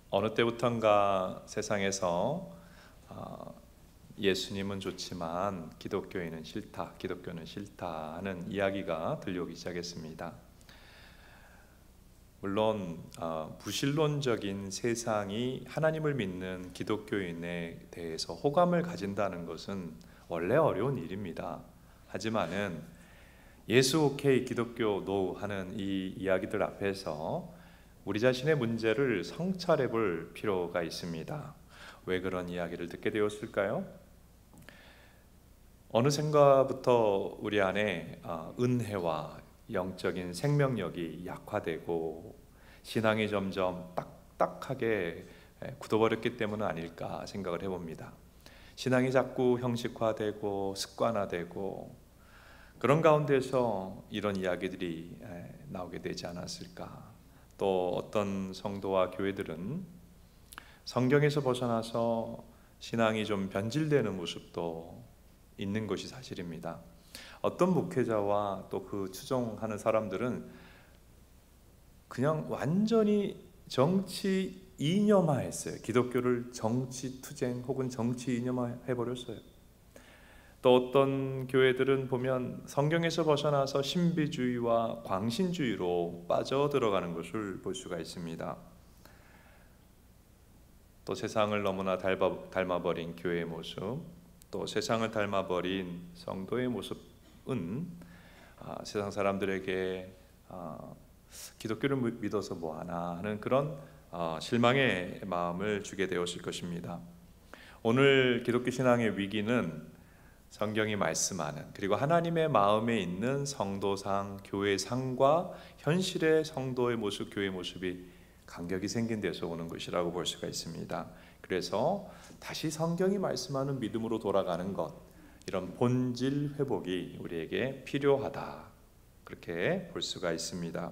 어느 때부턴가 세상에서 예수님은 좋지만 기독교인은 싫다, 기독교는 싫다 하는 이야기가 들려오기 시작했습니다. 물론 무신론적인 세상이 하나님을 믿는 기독교인에 대해서 호감을 가진다는 것은 원래 어려운 일입니다. 하지만은 예수 오케이 기독교 노 하는 이 이야기들 앞에서 우리 자신의 문제를 성찰해 볼 필요가 있습니다. 왜 그런 이야기를 듣게 되었을까요? 어느샌가부터 우리 안에 은혜와 영적인 생명력이 약화되고 신앙이 점점 딱딱하게 굳어버렸기 때문은 아닐까 생각을 해봅니다. 신앙이 자꾸 형식화되고 습관화되고 그런 가운데서 이런 이야기들이 나오게 되지 않았을까. 또 어떤 성도와 교회들은 성경에서 벗어나서 신앙이 좀 변질되는 모습도 있는 것이 사실입니다. 어떤 목회자와 또 그 추종하는 사람들은 그냥 완전히 정치 이념화했어요. 기독교를 정치 투쟁 혹은 정치 이념화해버렸어요. 또 어떤 교회들은 보면 성경에서 벗어나서 신비주의와 광신주의로 빠져들어가는 것을 볼 수가 있습니다. 또 세상을 너무나 닮아버린 교회의 모습, 또 세상을 닮아버린 성도의 모습은 세상 사람들에게 기독교를 믿어서 뭐하나 하는 그런 실망의 마음을 주게 되었을 것입니다. 오늘 기독교 신앙의 위기는 성경이 말씀하는 그리고 하나님의 마음에 있는 성도상, 교회상과 현실의 성도의 모습, 교회의 모습이 간격이 생긴 데서 오는 것이라고 볼 수가 있습니다. 그래서 다시 성경이 말씀하는 믿음으로 돌아가는 것, 이런 본질 회복이 우리에게 필요하다, 그렇게 볼 수가 있습니다.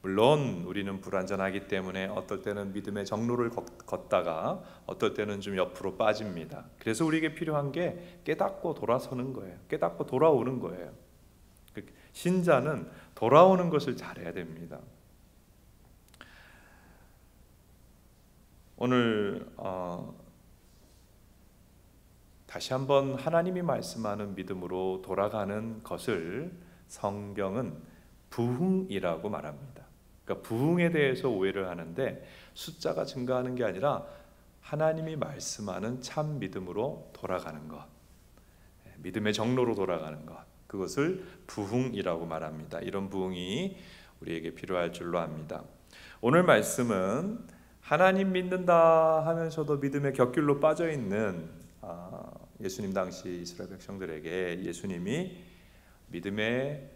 물론 우리는 불완전하기 때문에 어떨 때는 믿음의 정로를 걷다가 어떨 때는 좀 옆으로 빠집니다. 그래서 우리에게 필요한 게 깨닫고 돌아서는 거예요. 깨닫고 돌아오는 거예요. 신자는 돌아오는 것을 잘해야 됩니다. 오늘 다시 한번 하나님이 말씀하는 믿음으로 돌아가는 것을 성경은 부흥이라고 말합니다. 그러니까 부흥에 대해서 오해를 하는데 숫자가 증가하는 게 아니라 하나님이 말씀하는 참 믿음으로 돌아가는 것, 믿음의 정로로 돌아가는 것, 그것을 부흥이라고 말합니다. 이런 부흥이 우리에게 필요할 줄로 압니다. 오늘 말씀은 하나님 믿는다 하면서도 믿음의 곁길로 빠져있는 예수님 당시 이스라엘 백성들에게 예수님이 믿음의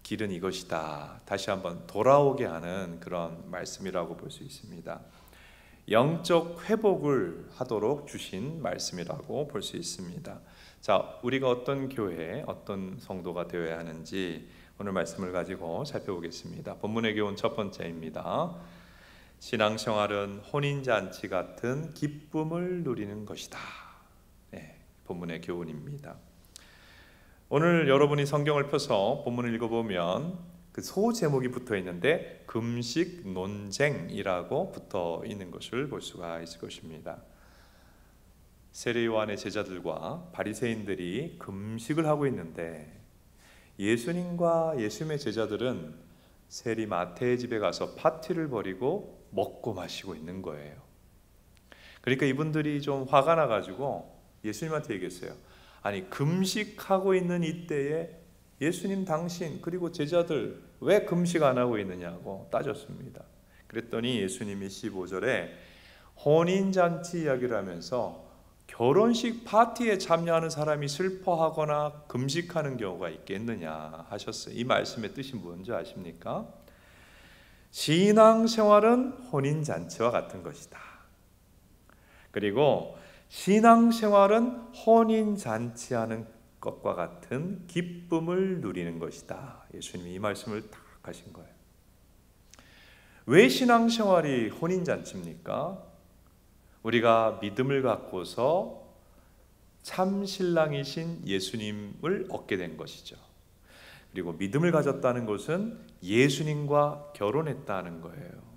길은 이것이다, 다시 한번 돌아오게 하는 그런 말씀이라고 볼 수 있습니다. 영적 회복을 하도록 주신 말씀이라고 볼 수 있습니다. 자, 우리가 어떤 교회, 어떤 성도가 되어야 하는지 오늘 말씀을 가지고 살펴보겠습니다. 본문의 교훈 첫 번째입니다. 신앙생활은 혼인잔치 같은 기쁨을 누리는 것이다. 본문의 교훈입니다. 오늘 여러분이 성경을 펴서 본문을 읽어보면 그 소제목이 붙어 있는데 금식 논쟁이라고 붙어 있는 것을 볼 수가 있을 것입니다. 세례 요한의 제자들과 바리새인들이 금식을 하고 있는데 예수님과 예수님의 제자들은 세리 마태의 집에 가서 파티를 벌이고 먹고 마시고 있는 거예요. 그러니까 이분들이 좀 화가 나가지고 예수님한테 얘기했어요. 아니, 금식하고 있는 이때에 예수님 당신 그리고 제자들 왜 금식 안 하고 있느냐고 따졌습니다. 그랬더니 예수님이 15절에 혼인잔치 이야기를 하면서 결혼식 파티에 참여하는 사람이 슬퍼하거나 금식하는 경우가 있겠느냐 하셨어요. 이 말씀의 뜻이 뭔지 아십니까? 신앙생활은 혼인잔치와 같은 것이다. 그리고 신앙생활은 혼인잔치하는 것과 같은 기쁨을 누리는 것이다. 예수님이 이 말씀을 딱 하신 거예요. 왜 신앙생활이 혼인잔치입니까? 우리가 믿음을 갖고서 참 신랑이신 예수님을 얻게 된 것이죠. 그리고 믿음을 가졌다는 것은 예수님과 결혼했다는 거예요.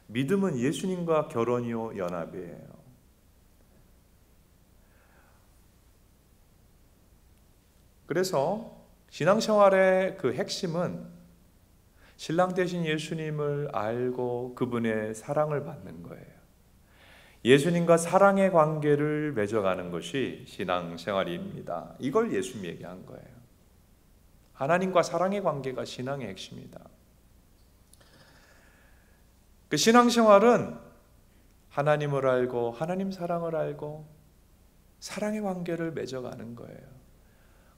믿음은 예수님과 결혼이요 연합이에요. 그래서 신앙생활의 그 핵심은 신랑 되신 예수님을 알고 그분의 사랑을 받는 거예요. 예수님과 사랑의 관계를 맺어가는 것이 신앙생활입니다. 이걸 예수님이 얘기한 거예요. 하나님과 사랑의 관계가 신앙의 핵심이다. 그 신앙생활은 하나님을 알고 하나님 사랑을 알고 사랑의 관계를 맺어가는 거예요.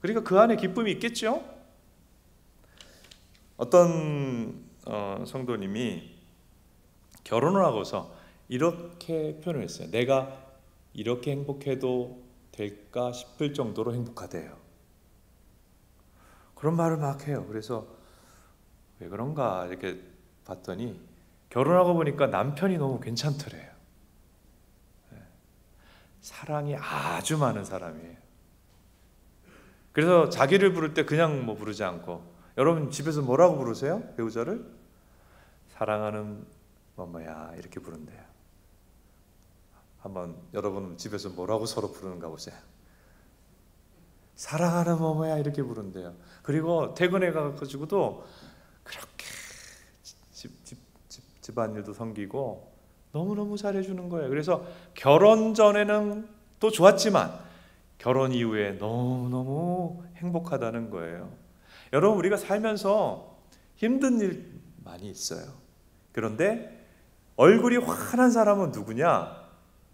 그러니까 그 안에 기쁨이 있겠죠? 어떤 성도님이 결혼을 하고서 이렇게 표현을 했어요. 내가 이렇게 행복해도 될까 싶을 정도로 행복하대요. 그런 말을 막 해요. 그래서 왜 그런가 이렇게 봤더니 결혼하고 보니까 남편이 너무 괜찮더래요. 사랑이 아주 많은 사람이에요. 그래서 자기를 부를 때 그냥 뭐 부르지 않고, 여러분 집에서 뭐라고 부르세요? 배우자를? 사랑하는 뭐뭐야 이렇게 부른대요. 한번 여러분 집에서 뭐라고 서로 부르는가 보세요. 사랑하는 뭐뭐야 이렇게 부른대요. 그리고 퇴근해 가지고도 그렇게 집안일도 섬기고 너무너무 잘해주는 거예요. 그래서 결혼 전에는 또 좋았지만 결혼 이후에 너무너무 행복하다는 거예요. 여러분 우리가 살면서 힘든 일 많이 있어요. 그런데 얼굴이 환한 사람은 누구냐?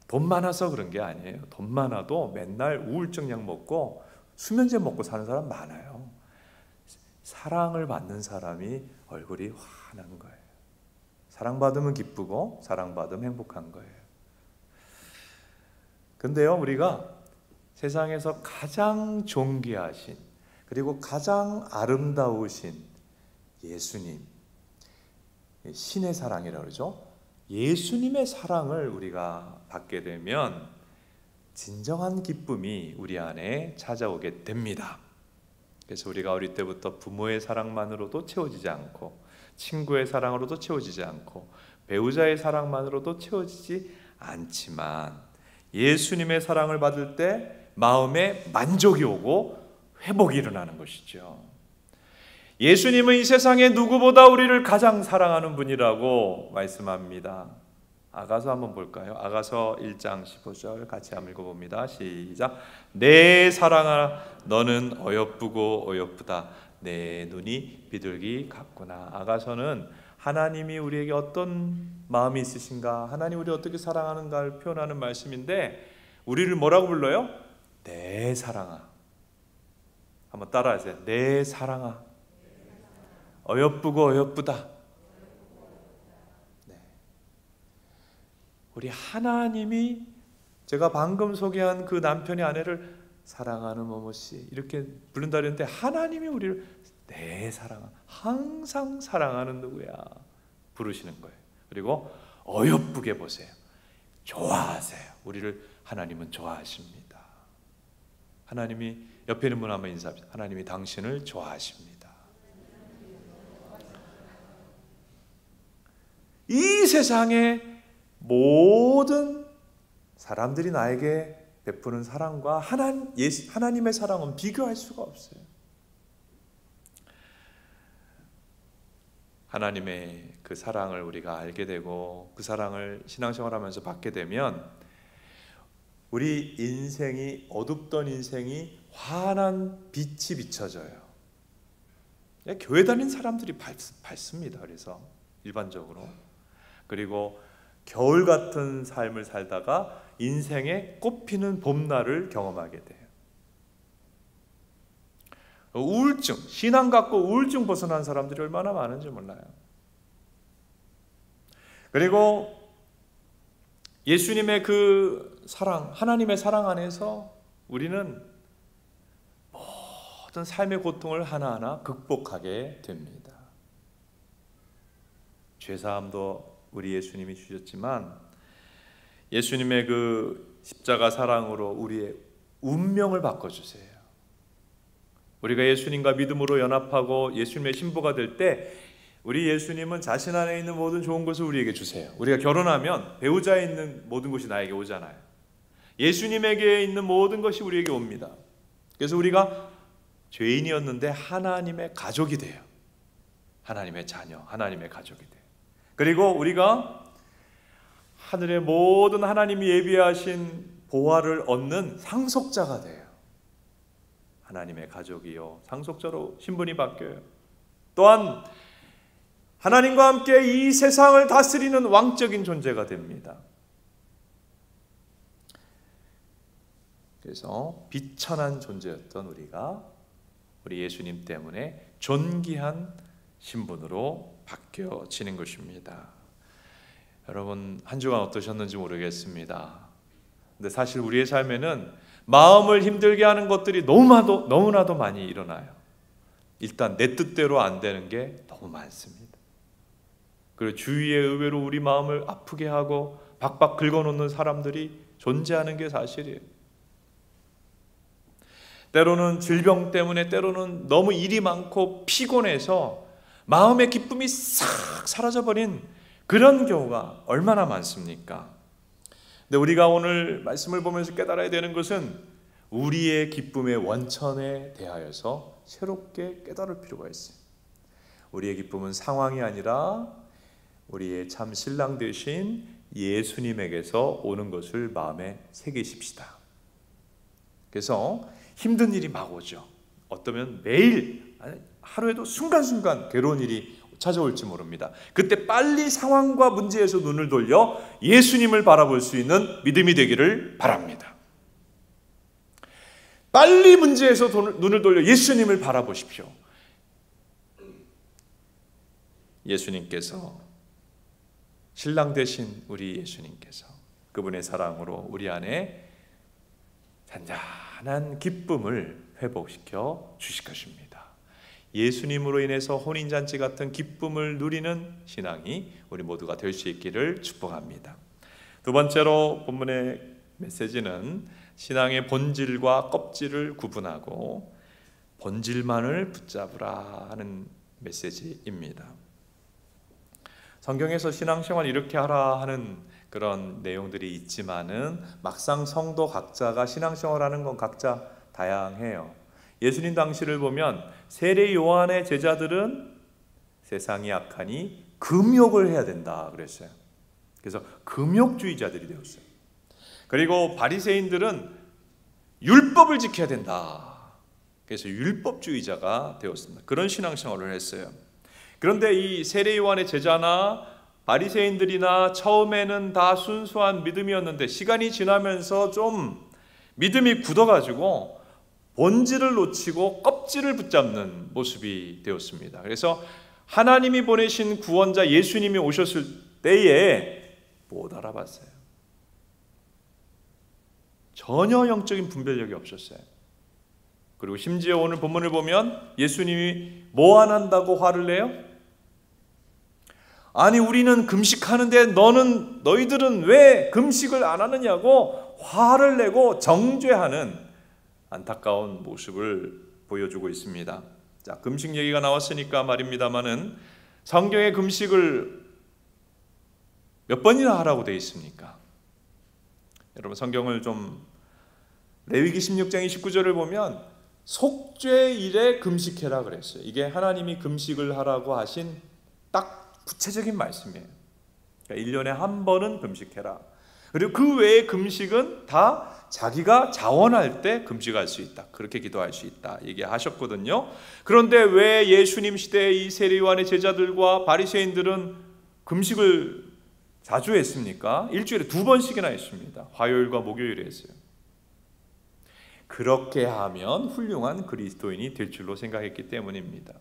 돈 많아서 그런 게 아니에요. 돈 많아도 맨날 우울증 약 먹고 수면제 먹고 사는 사람 많아요. 사랑을 받는 사람이 얼굴이 환한 거예요. 사랑받으면 기쁘고 사랑받으면 행복한 거예요. 근데요, 우리가 세상에서 가장 존귀하신 그리고 가장 아름다우신 예수님, 신의 사랑이라고 그러죠. 예수님의 사랑을 우리가 받게 되면 진정한 기쁨이 우리 안에 찾아오게 됩니다. 그래서 우리가 어릴 때부터 부모의 사랑만으로도 채워지지 않고, 친구의 사랑으로도 채워지지 않고, 배우자의 사랑만으로도 채워지지 않지만 예수님의 사랑을 받을 때 마음에 만족이 오고 회복이 일어나는 것이죠. 예수님은 이 세상에 누구보다 우리를 가장 사랑하는 분이라고 말씀합니다. 아가서 한번 볼까요? 아가서 1장 15절 같이 한번 읽어봅니다. 시작. 내 사랑아 너는 어여쁘고 어여쁘다. 내 눈이 비둘기 같구나. 아가서는 하나님이 우리에게 어떤 마음이 있으신가, 하나님 우리를 어떻게 사랑하는가를 표현하는 말씀인데, 우리를 뭐라고 불러요? 내 사랑아. 한번 따라하세요. 내 사랑아 어여쁘고 어여쁘다. 네. 우리 하나님이 제가 방금 소개한 그 남편의 아내를 사랑하는 뭐뭐씨 이렇게 부른다 그랬는데, 하나님이 우리를 내 사랑아, 항상 사랑하는 누구야 부르시는 거예요. 그리고 어여쁘게 보세요. 좋아하세요. 우리를 하나님은 좋아하십니다. 하나님이 옆에 있는 분 한번 인사합시다. 하나님이 당신을 좋아하십니다. 이 세상의 모든 사람들이 나에게 베푸는 사랑과 하나님의 사랑은 비교할 수가 없어요. 하나님의 그 사랑을 우리가 알게 되고 그 사랑을 신앙생활하면서 받게 되면 우리 인생이, 어둡던 인생이 환한 빛이 비춰져요. 교회 다니는 사람들이 밝습니다. 그래서 일반적으로. 그리고 겨울 같은 삶을 살다가 인생의 꽃피는 봄날을 경험하게 돼요. 우울증, 신앙 갖고 우울증 벗어난 사람들이 얼마나 많은지 몰라요. 그리고 예수님의 그 사랑, 하나님의 사랑 안에서 우리는 모든 삶의 고통을 하나하나 극복하게 됩니다. 죄사함도 우리 예수님이 주셨지만 예수님의 그 십자가 사랑으로 우리의 운명을 바꿔주세요. 우리가 예수님과 믿음으로 연합하고 예수님의 신부가 될 때 우리 예수님은 자신 안에 있는 모든 좋은 것을 우리에게 주세요. 우리가 결혼하면 배우자에 있는 모든 것이 나에게 오잖아요. 예수님에게 있는 모든 것이 우리에게 옵니다. 그래서 우리가 죄인이었는데 하나님의 가족이 돼요. 하나님의 자녀, 하나님의 가족이 돼요. 그리고 우리가 하늘의 모든 하나님이 예비하신 보화를 얻는 상속자가 돼요. 하나님의 가족이요, 상속자로 신분이 바뀌어요. 또한 하나님과 함께 이 세상을 다스리는 왕적인 존재가 됩니다. 그래서 비천한 존재였던 우리가 우리 예수님 때문에 존귀한 신분으로 바뀌어지는 것입니다. 여러분, 한 주간 어떠셨는지 모르겠습니다. 근데 사실 우리의 삶에는 마음을 힘들게 하는 것들이 너무나도 많이 일어나요. 일단 내 뜻대로 안 되는 게 너무 많습니다. 그리고 주위에 의외로 우리 마음을 아프게 하고 박박 긁어놓는 사람들이 존재하는 게 사실이에요. 때로는 질병 때문에, 때로는 너무 일이 많고 피곤해서 마음의 기쁨이 싹 사라져버린 그런 경우가 얼마나 많습니까? 근데 우리가 오늘 말씀을 보면서 깨달아야 되는 것은 우리의 기쁨의 원천에 대하여서 새롭게 깨달을 필요가 있어요. 우리의 기쁨은 상황이 아니라 우리의 참 신랑 되신 예수님에게서 오는 것을 마음에 새기십시다. 그래서 힘든 일이 막 오죠. 어쩌면 매일, 하루에도 순간순간 괴로운 일이 찾아올지 모릅니다. 그때 빨리 상황과 문제에서 눈을 돌려 예수님을 바라볼 수 있는 믿음이 되기를 바랍니다. 빨리 문제에서 눈을 돌려 예수님을 바라보십시오. 예수님께서, 신랑 되신 우리 예수님께서 그분의 사랑으로 우리 안에 잔잔한 기쁨을 회복시켜 주실 것입니다. 예수님으로 인해서 혼인잔치 같은 기쁨을 누리는 신앙이 우리 모두가 될 수 있기를 축복합니다. 두 번째로 본문의 메시지는 신앙의 본질과 껍질을 구분하고 본질만을 붙잡으라 하는 메시지입니다. 성경에서 신앙생활 이렇게 하라 하는 그런 내용들이 있지만은 막상 성도 각자가 신앙생활하는 건 각자 다양해요. 예수님 당시를 보면 세례 요한의 제자들은 세상이 악하니 금욕을 해야 된다 그랬어요. 그래서 금욕주의자들이 되었어요. 그리고 바리새인들은 율법을 지켜야 된다. 그래서 율법주의자가 되었습니다. 그런 신앙생활을 했어요. 그런데 이 세례 요한의 제자나 바리새인들이나 처음에는 다 순수한 믿음이었는데 시간이 지나면서 좀 믿음이 굳어가지고 본질을 놓치고 껍질을 붙잡는 모습이 되었습니다. 그래서 하나님이 보내신 구원자 예수님이 오셨을 때에 못 알아봤어요. 전혀 영적인 분별력이 없었어요. 그리고 심지어 오늘 본문을 보면 예수님이 뭐 안 한다고 화를 내요? 아니 우리는 금식하는데 너희들은 왜 금식을 안 하느냐고 화를 내고 정죄하는 안타까운 모습을 보여주고 있습니다. 자, 금식 얘기가 나왔으니까 말입니다만은 성경에 금식을 몇 번이나 하라고 되어 있습니까? 여러분 성경을 좀 레위기 16장 29절을 보면 속죄일에 금식해라 그랬어요. 이게 하나님이 금식을 하라고 하신 딱 구체적인 말씀이에요. 그러니까 1년에 한 번은 금식해라. 그리고 그 외의 금식은 다 자기가 자원할 때 금식할 수 있다. 그렇게 기도할 수 있다. 얘기하셨거든요. 그런데 왜 예수님 시대의 이 세례 요한의 제자들과 바리새인들은 금식을 자주 했습니까? 일주일에 2번씩이나 했습니다. 화요일과 목요일에 했어요. 그렇게 하면 훌륭한 그리스도인이 될 줄로 생각했기 때문입니다.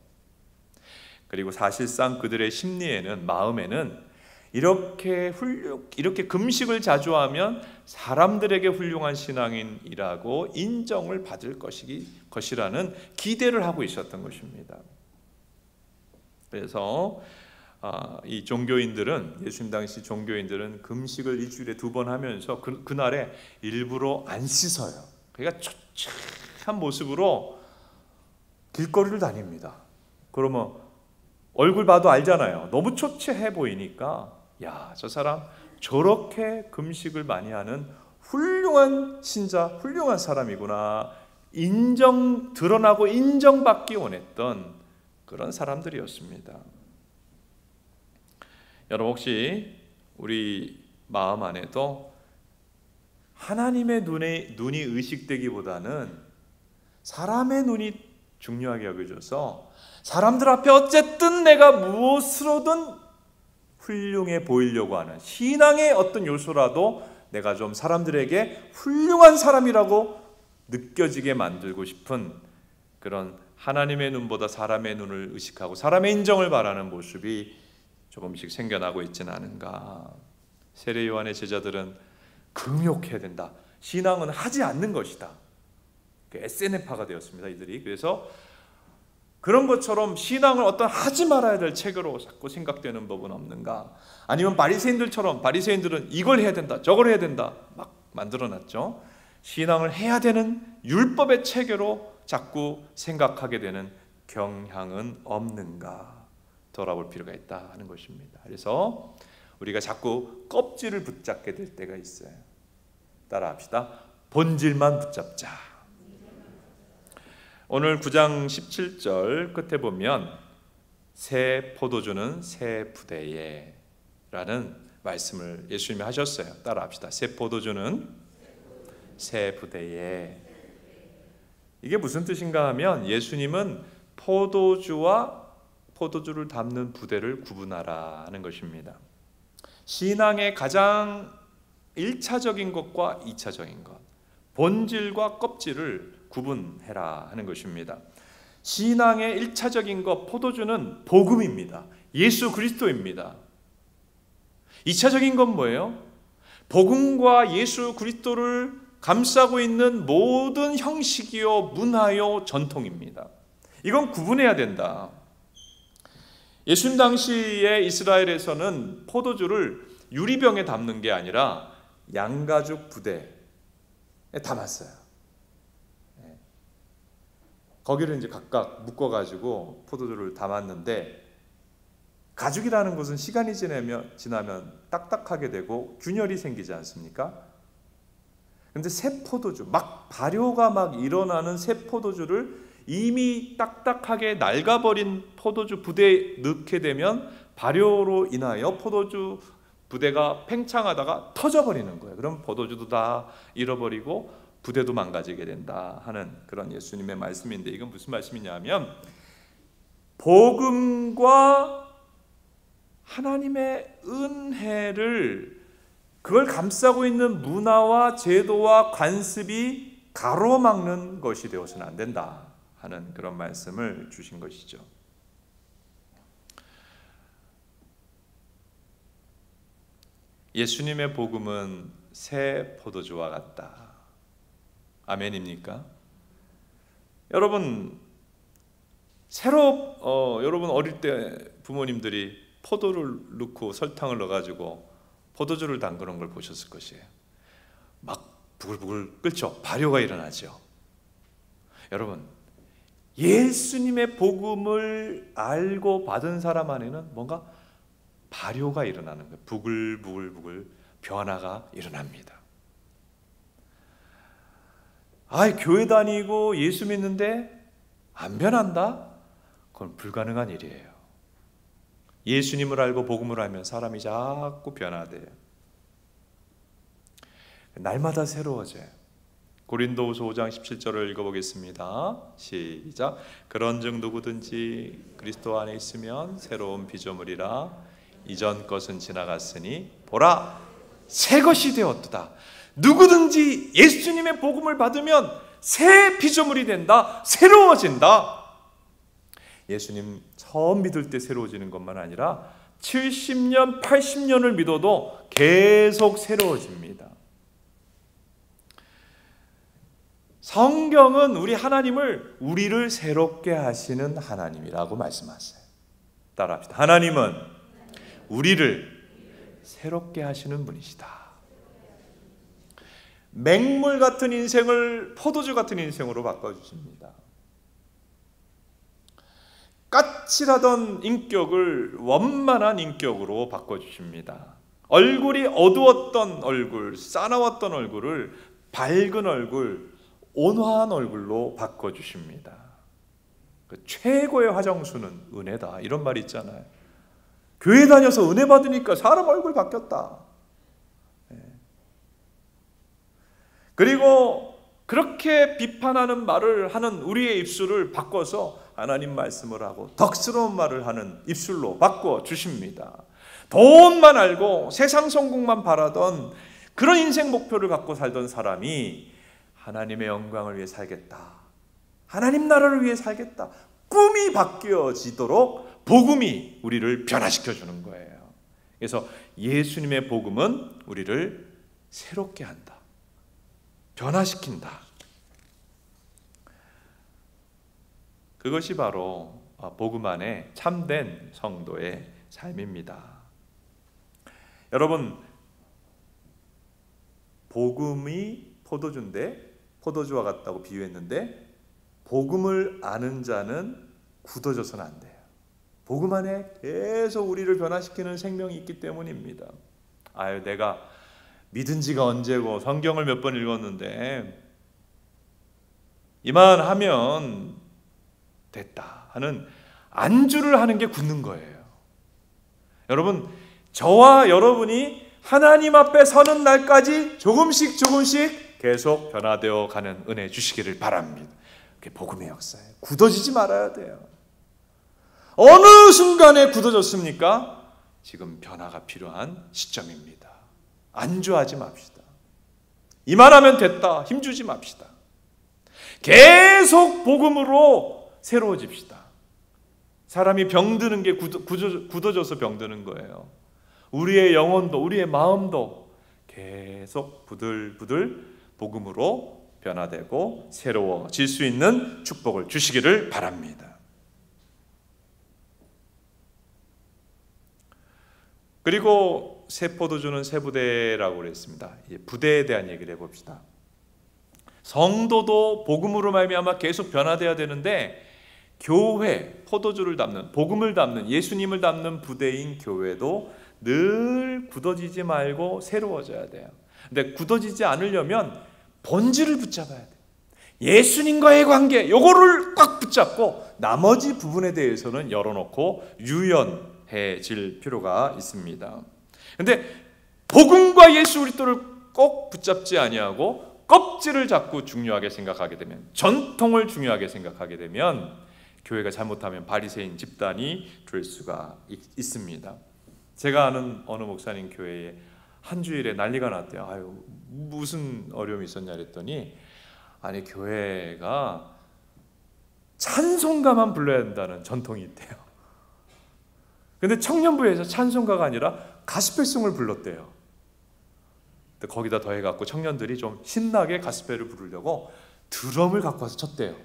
그리고 사실상 그들의 심리에는, 마음에는 이렇게 금식을 자주 하면 사람들에게 훌륭한 신앙인이라고 인정을 받을 것이라는 기대를 하고 있었던 것입니다. 그래서 이 종교인들은, 예수님 당시 종교인들은 금식을 일주일에 2번 하면서 그날에 일부러 안 씻어요. 그러니까 초췌한 모습으로 길거리를 다닙니다. 그러면 얼굴 봐도 알잖아요. 너무 초췌해 보이니까 야, 저 사람 저렇게 금식을 많이 하는 훌륭한 신자, 훌륭한 사람이구나. 드러나고 인정받기 원했던 그런 사람들이었습니다. 여러분, 혹시 우리 마음 안에도 하나님의 눈이 의식되기보다는 사람의 눈이 중요하게 여겨져서 사람들 앞에 어쨌든 내가 무엇으로든 훌륭해 보이려고 하는 신앙의 어떤 요소라도 내가 좀 사람들에게 훌륭한 사람이라고 느껴지게 만들고 싶은 그런 하나님의 눈보다 사람의 눈을 의식하고 사람의 인정을 바라는 모습이 조금씩 생겨나고 있지는 않은가. 세례 요한의 제자들은 금욕해야 된다. 신앙은 하지 않는 것이다. SNF파가 되었습니다, 이들이. 그래서 그런 것처럼 신앙을 어떤 하지 말아야 될 책으로 자꾸 생각되는 법은 없는가? 아니면 바리새인들은 이걸 해야 된다, 저걸 해야 된다 막 만들어놨죠. 신앙을 해야 되는 율법의 체계로 자꾸 생각하게 되는 경향은 없는가 돌아볼 필요가 있다 하는 것입니다. 그래서 우리가 자꾸 껍질을 붙잡게 될 때가 있어요. 따라합시다. 본질만 붙잡자. 오늘 9장 17절 끝에 보면 새 포도주는 새 부대에 라는 말씀을 예수님이 하셨어요. 따라합시다. 새 포도주는 새 부대에. 이게 무슨 뜻인가 하면 예수님은 포도주와 포도주를 담는 부대를 구분하라 하는 것입니다. 신앙의 가장 1차적인 것과 2차적인 것, 본질과 껍질을 구분해라 하는 것입니다. 신앙의 1차적인 것, 포도주는 복음입니다. 예수 그리스도입니다. 2차적인 건 뭐예요? 복음과 예수 그리스도를 감싸고 있는 모든 형식이요, 문화요, 전통입니다. 이건 구분해야 된다. 예수님 당시에 이스라엘에서는 포도주를 유리병에 담는 게 아니라 양가죽 부대에 담았어요. 거기를 이제 각각 묶어가지고 포도주를 담았는데, 가죽이라는 것은 시간이 지나면 딱딱하게 되고 균열이 생기지 않습니까? 근데 새 포도주, 막 발효가 막 일어나는 새 포도주를 이미 딱딱하게 낡아버린 포도주 부대에 넣게 되면 발효로 인하여 포도주 부대가 팽창하다가 터져버리는 거예요. 그럼 포도주도 다 잃어버리고 부대도 망가지게 된다 하는 그런 예수님의 말씀인데, 이건 무슨 말씀이냐면 복음과 하나님의 은혜를, 그걸 감싸고 있는 문화와 제도와 관습이 가로막는 것이 되어서는 안 된다 하는 그런 말씀을 주신 것이죠. 예수님의 복음은 새 포도주와 같다. 아멘입니까? 여러분, 여러분 어릴 때 부모님들이 포도를 넣고 설탕을 넣어가지고 포도주를 담그는 걸 보셨을 것이에요. 막 부글부글 끓죠. 발효가 일어나죠. 여러분, 예수님의 복음을 알고 받은 사람 안에는 뭔가 발효가 일어나는 거예요. 부글부글 변화가 일어납니다. 교회 다니고 예수 믿는데 안 변한다? 그건 불가능한 일이에요. 예수님을 알고 복음을 알면 사람이 자꾸 변화돼요. 날마다 새로워져요. 고린도후서 5장 17절을 읽어보겠습니다. 시작. 그런즉 누구든지 그리스도 안에 있으면 새로운 피조물이라, 이전 것은 지나갔으니 보라 새 것이 되었도다. 누구든지 예수님의 복음을 받으면 새 피조물이 된다. 새로워진다. 예수님 처음 믿을 때 새로워지는 것만 아니라 70년, 80년을 믿어도 계속 새로워집니다. 성경은 우리를 새롭게 하시는 하나님이라고 말씀하세요. 따라합시다. 하나님은 우리를 새롭게 하시는 분이시다. 맹물 같은 인생을 포도주 같은 인생으로 바꿔주십니다. 까칠하던 인격을 원만한 인격으로 바꿔주십니다. 얼굴이 어두웠던 얼굴, 싸나웠던 얼굴을 밝은 얼굴, 온화한 얼굴로 바꿔주십니다. 그 최고의 화장수는 은혜다, 이런 말이 있잖아요. 교회 다녀서 은혜 받으니까 사람 얼굴 바뀌었다. 그리고 그렇게 비판하는 말을 하는 우리의 입술을 바꿔서 하나님 말씀을 하고 덕스러운 말을 하는 입술로 바꿔주십니다. 돈만 알고 세상 성공만 바라던 그런 인생 목표를 갖고 살던 사람이 하나님의 영광을 위해 살겠다, 하나님 나라를 위해 살겠다, 꿈이 바뀌어지도록 복음이 우리를 변화시켜 주는 거예요. 그래서 예수님의 복음은 우리를 새롭게 한다, 변화시킨다. 그것이 바로 복음 안에 참된 성도의 삶입니다. 여러분, 복음이 포도주인데, 포도주와 같다고 비유했는데, 복음을 아는 자는 굳어져서는 안 돼요. 복음 안에 계속 우리를 변화시키는 생명이 있기 때문입니다. 아유, 내가 믿은 지가 언제고 성경을 몇 번 읽었는데 이만하면 됐다 하는 안주를 하는 게 굳는 거예요. 여러분, 저와 여러분이 하나님 앞에 서는 날까지 조금씩 계속 변화되어 가는 은혜 주시기를 바랍니다. 그게 복음의 역사예요. 굳어지지 말아야 돼요. 어느 순간에 굳어졌습니까? 지금 변화가 필요한 시점입니다. 안주하지 맙시다. 이만하면 됐다 힘주지 맙시다. 계속 복음으로 새로워집시다. 사람이 병드는 게 굳어져서 병드는 거예요. 우리의 영혼도 우리의 마음도 계속 부들부들 복음으로 변화되고 새로워질 수 있는 축복을 주시기를 바랍니다. 그리고 새 포도주는 새 부대라고 그랬습니다. 부대에 대한 얘기를 해봅시다. 성도도 복음으로 말미암아 계속 변화되어야 되는데, 교회, 포도주를 담는, 복음을 담는, 예수님을 담는 부대인 교회도 늘 굳어지지 말고 새로워져야 돼요. 근데 굳어지지 않으려면 본질을 붙잡아야 돼요. 예수님과의 관계, 요거를 꽉 붙잡고 나머지 부분에 대해서는 열어놓고 유연해질 필요가 있습니다. 근데 복음과 예수 그리스도를 꼭 붙잡지 아니하고 껍질을 자꾸 중요하게 생각하게 되면, 전통을 중요하게 생각하게 되면 교회가 잘못하면 바리새인 집단이 될 수가 있습니다. 제가 아는 어느 목사님 교회에 한 주일에 난리가 났대요. 아유, 무슨 어려움이 있었냐 그랬더니, 아니, 교회가 찬송가만 불러야 된다는 전통이 있대요. 근데 청년부에서 찬송가가 아니라 가스펠송을 불렀대요. 거기다 더해갖고 청년들이 좀 신나게 가스펠을 부르려고 드럼을 갖고 와서 쳤대요.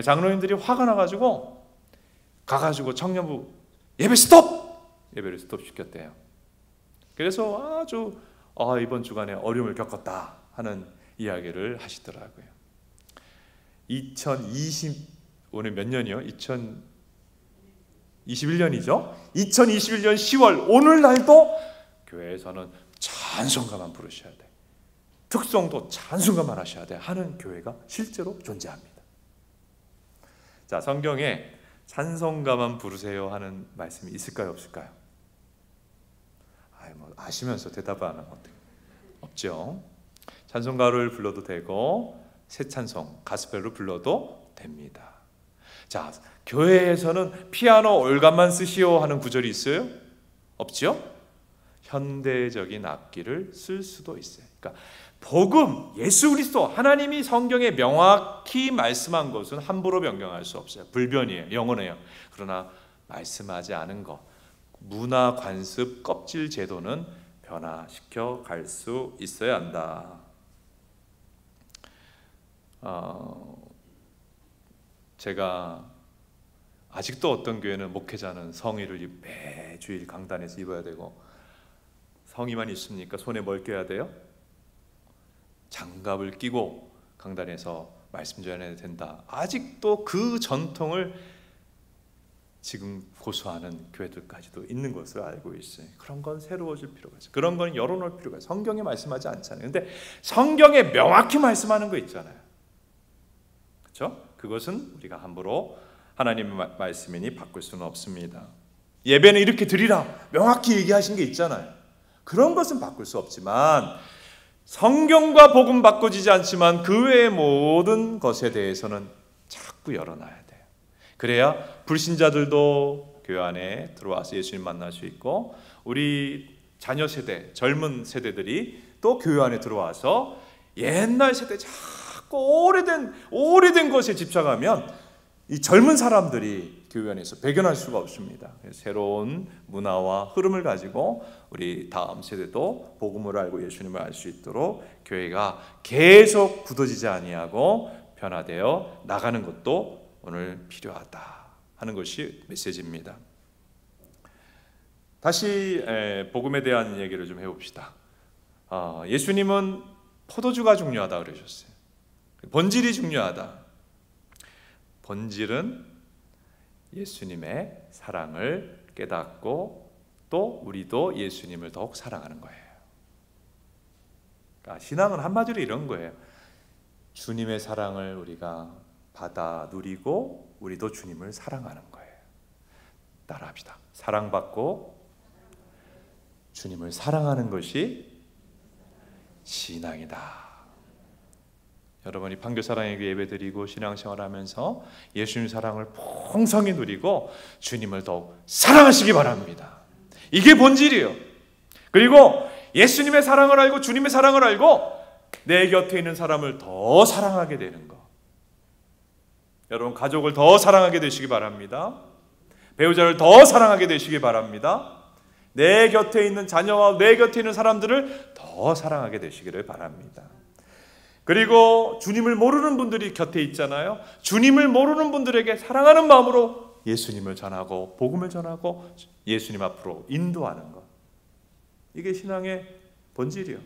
장로님들이 화가 나가지고 가가지고 청년부 예배 스톱! 예배를 스톱시켰대요. 그래서 아주 이번 주간에 어려움을 겪었다 하는 이야기를 하시더라고요. 오늘 몇 년이요? 2021년이죠? 2021년 10월 오늘날도 교회에서는 찬송가만 부르셔야 돼, 특송도 찬송가만 하셔야 돼 하는 교회가 실제로 존재합니다. 자, 성경에 찬송가만 부르세요 하는 말씀이 있을까요, 없을까요? 아시면서 대답을 안 하면 어떡해요? 없죠. 찬송가를 불러도 되고 새 찬송, 가스펠로 불러도 됩니다. 자, 교회에서는 피아노, 올간만 쓰시오 하는 구절이 있어요? 없죠? 현대적인 악기를 쓸 수도 있어요. 그러니까 복음, 예수 그리스도, 하나님이 성경에 명확히 말씀한 것은 함부로 변경할 수 없어요. 불변이에요. 영원해요. 그러나 말씀하지 않은 것, 문화, 관습, 껍질 제도는 변화시켜 갈 수 있어야 한다. 제가 아직도 어떤 교회는 목회자는 성의를 매주일 강단에서 입어야 되고, 성의만 있습니까? 손에 뭘 껴야 돼요? 장갑을 끼고 강단에서 말씀 전해야 된다. 아직도 그 전통을 지금 고소하는 교회들까지도 있는 것을 알고 있어요. 그런 건 새로워질 필요가 있어요. 그런 건 열어놓을 필요가 있어요. 성경에 말씀하지 않잖아요. 근데 성경에 명확히 말씀하는 거 있잖아요. 그렇죠? 그것은 우리가 함부로 하나님의 말씀이니 바꿀 수는 없습니다. 예배는 이렇게 드리라 명확히 얘기하신 게 있잖아요. 그런 것은 바꿀 수 없지만 성경과 복음 바꿔지지 않지만 그 외의 모든 것에 대해서는 자꾸 열어놔야 돼요. 그래야 불신자들도 교회 안에 들어와서 예수님 만날 수 있고 우리 자녀 세대, 젊은 세대들이 또 교회 안에 들어와서 옛날 세대 자꾸 오래된 것에 집착하면 이 젊은 사람들이 교회 안에서 배견할 수가 없습니다. 새로운 문화와 흐름을 가지고 우리 다음 세대도 복음을 알고 예수님을 알 수 있도록 교회가 계속 굳어지지 아니하고 변화되어 나가는 것도 오늘 필요하다 하는 것이 메시지입니다. 다시 복음에 대한 얘기를 좀 해봅시다. 예수님은 포도주가 중요하다 그러셨어요. 본질이 중요하다. 본질은 예수님의 사랑을 깨닫고 또 우리도 예수님을 더욱 사랑하는 거예요. 그러니까 신앙은 한마디로 이런 거예요. 주님의 사랑을 우리가 받아 누리고 우리도 주님을 사랑하는 거예요. 따라합시다. 사랑받고 주님을 사랑하는 것이 신앙이다. 여러분이 판교사랑에게 예배드리고 신앙생활하면서 예수님 사랑을 풍성히 누리고 주님을 더욱 사랑하시기 바랍니다. 이게 본질이에요. 그리고 예수님의 사랑을 알고 주님의 사랑을 알고 내 곁에 있는 사람을 더 사랑하게 되는 것. 여러분 가족을 더 사랑하게 되시기 바랍니다. 배우자를 더 사랑하게 되시기 바랍니다. 내 곁에 있는 자녀와 내 곁에 있는 사람들을 더 사랑하게 되시기를 바랍니다. 그리고 주님을 모르는 분들이 곁에 있잖아요. 주님을 모르는 분들에게 사랑하는 마음으로 예수님을 전하고 복음을 전하고 예수님 앞으로 인도하는 것. 이게 신앙의 본질이요.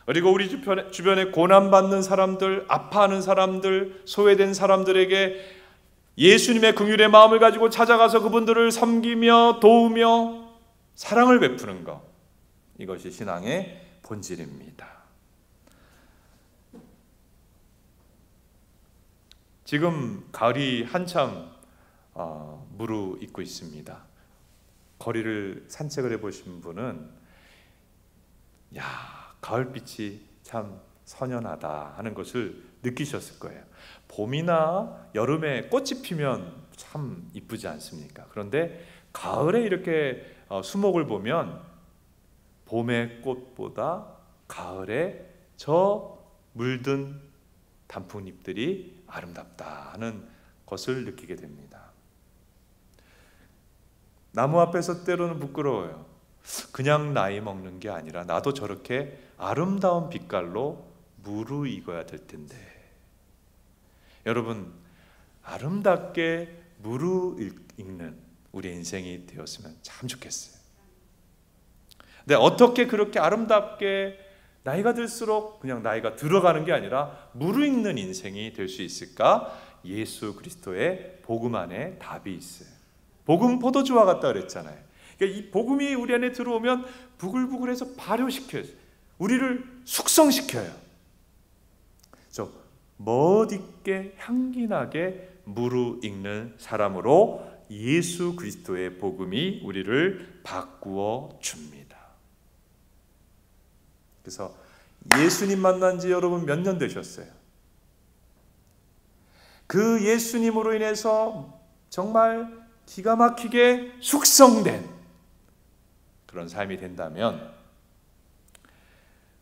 그리고 우리 주변에 고난받는 사람들, 아파하는 사람들, 소외된 사람들에게 예수님의 긍휼의 마음을 가지고 찾아가서 그분들을 섬기며 도우며 사랑을 베푸는 것. 이것이 신앙의 본질입니다. 지금 가을이 한참 무르익고 있습니다. 거리를 산책을 해보신 분은 야, 가을빛이 참 선연하다 하는 것을 느끼셨을 거예요. 봄이나 여름에 꽃이 피면 참 이쁘지 않습니까? 그런데 가을에 이렇게 수목을 보면 봄의 꽃보다 가을에 저 물든 단풍잎들이 아름답다 하는 것을 느끼게 됩니다. 나무 앞에서 때로는 부끄러워요. 그냥 나이 먹는 게 아니라 나도 저렇게 아름다운 빛깔로 무르익어야 될 텐데. 여러분 아름답게 무르익는 우리 인생이 되었으면 참 좋겠어요. 근데 어떻게 그렇게 아름답게 나이가 들수록 그냥 나이가 들어가는 게 아니라 무르익는 인생이 될 수 있을까? 예수 그리스도의 복음 안에 답이 있어요. 복음 포도주와 같다 그랬잖아요. 그러니까 이 복음이 우리 안에 들어오면 부글부글해서 발효시켜요. 우리를 숙성시켜요. 저 멋있게 향기나게 무르익는 사람으로 예수 그리스도의 복음이 우리를 바꾸어 줍니다. 그래서 예수님 만난 지 여러분 몇 년 되셨어요? 그 예수님으로 인해서 정말 기가 막히게 숙성된 그런 삶이 된다면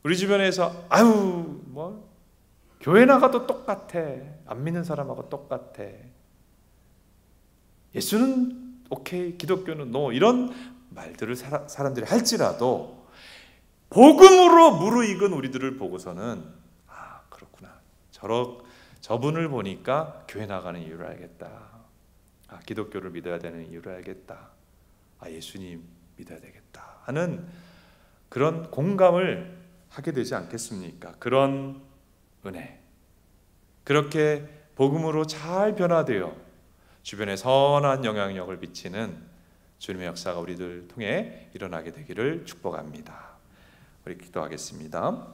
우리 주변에서 아유 뭐 교회 나가도 똑같아, 안 믿는 사람하고 똑같아, 예수는 오케이, 기독교는 노, 이런 말들을 사람들이 할지라도 복음으로 무르익은 우리들을 보고서는 아 그렇구나, 저분을 보니까 교회 나가는 이유를 알겠다, 아 기독교를 믿어야 되는 이유를 알겠다, 아 예수님 믿어야 되겠다 하는 그런 공감을 하게 되지 않겠습니까? 그런 은혜, 그렇게 복음으로 잘 변화되어 주변에 선한 영향력을 미치는 주님의 역사가 우리들 통해 일어나게 되기를 축복합니다. 우리 기도하겠습니다.